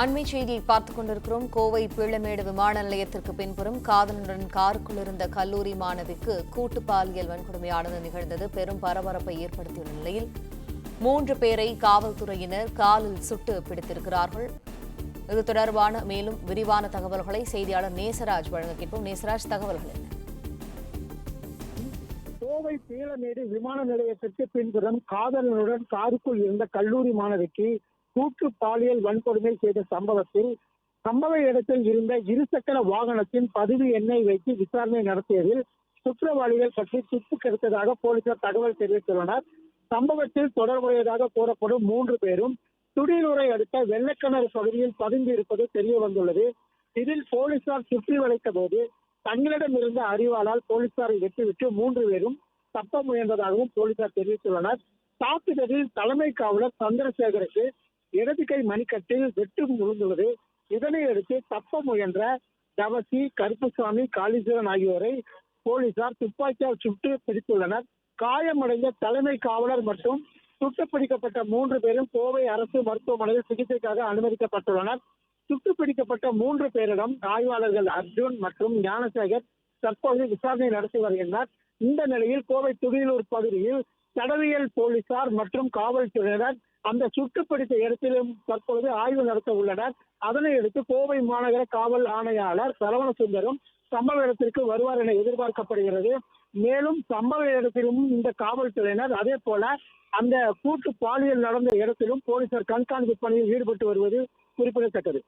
அண்மை செய்தியை பார்த்துக் கொண்டிருக்கிறோம். கோவை பீளமேடு விமான நிலையத்திற்கு பின்புறம் காதலனுடன் காருக்குள் இருந்த கல்லூரி மாணவிக்கு கூட்டு பாலியல் வன்கொடுமையானது நிகழ்ந்தது. பெரும் பரபரப்பை ஏற்படுத்தியுள்ள நிலையில் 3 பேரை காவல்துறையினர் காலில் சுட்டு பிடித்திருக்கிறார்கள். இது தொடர்பான மேலும் விரிவான தகவல்களை செய்தியாளர் நேசராஜ் வழங்க கேட்போம். நேசராஜ், தகவல்கள் என்ன? கோவை பீளமேடு விமான நிலையத்திற்கு பின்புறம் காதலனுடன் காருக்குள் இருந்த கல்லூரி மாணவிக்கு கூட்டு பாலியல் வன்கொடுமை செய்த சம்பவ இடத்தில் இருந்த இருசக்கர வாகனத்தின் பதிவு எண்ணை வைத்து விசாரணை நடத்தியதில் குற்றவாளிகள் பற்றி துப்பு கெடுத்ததாக போலீசார் தகவல் தெரிவித்துள்ளனர். சம்பவத்தில் தொடர்புடையதாக கூறப்படும் 3 பேரும் துடியலூரை அடுத்த வெள்ளக்கிணறு பகுதியில் பதுங்கி இருப்பது தெரிய வந்துள்ளது. இதில் போலீசார் சுற்றி வளைத்த போது தங்களிடம் இருந்த அறிவாளால் போலீசாரை வெட்டிவிட்டு 3 பேரும் தப்ப முயன்றதாகவும் போலீசார் தெரிவித்துள்ளனர். தாக்குதலில் தலைமை காவலர் சந்திரசேகருக்கு இடது கை மணிக்கட்டில் வெட்டு விழுந்துள்ளது. இதனையடுத்து தப்ப முயன்ற தவசி, கருப்புசாமி, காளீஸ்வரன் ஆகியோரை போலீசார் துப்பாக்கியால் சுட்டு பிடித்துள்ளனர். காயமடைந்த தலைமை காவலர் மற்றும் சுட்டுப்பிடிக்கப்பட்ட 3 பேரும் கோவை அரசு மருத்துவமனையில் சிகிச்சைக்காக அனுமதிக்கப்பட்டுள்ளனர். சுட்டுப்பிடிக்கப்பட்ட 3 பேரிடம் ஆய்வாளர்கள் அர்ஜுன் மற்றும் ஞானசேகர் தற்போது விசாரணை நடத்தி வருகின்றனர். இந்த நிலையில் கோவை துடியலூர் பகுதியில் தடவியல் போலீசார் மற்றும் காவல்துறையினர் அந்த சுட்டுப்பிடித்த இடத்திலும் தற்போது ஆய்வு நடத்த உள்ளனர். அதனையடுத்து கோவை மாநகர காவல் ஆணையாளர் சரவணசுந்தரம் சம்பவ இடத்திற்கு வருவார் என எதிர்பார்க்கப்படுகிறது. மேலும் சம்பவ இடத்திலும் இந்த காவல்துறையினர் அதே போல அந்த கூட்டு பாலியல் நடந்த இடத்திலும் போலீசார் கண்காணிப்பு பணியில் ஈடுபட்டு வருவது குறிப்பிடத்தக்கது.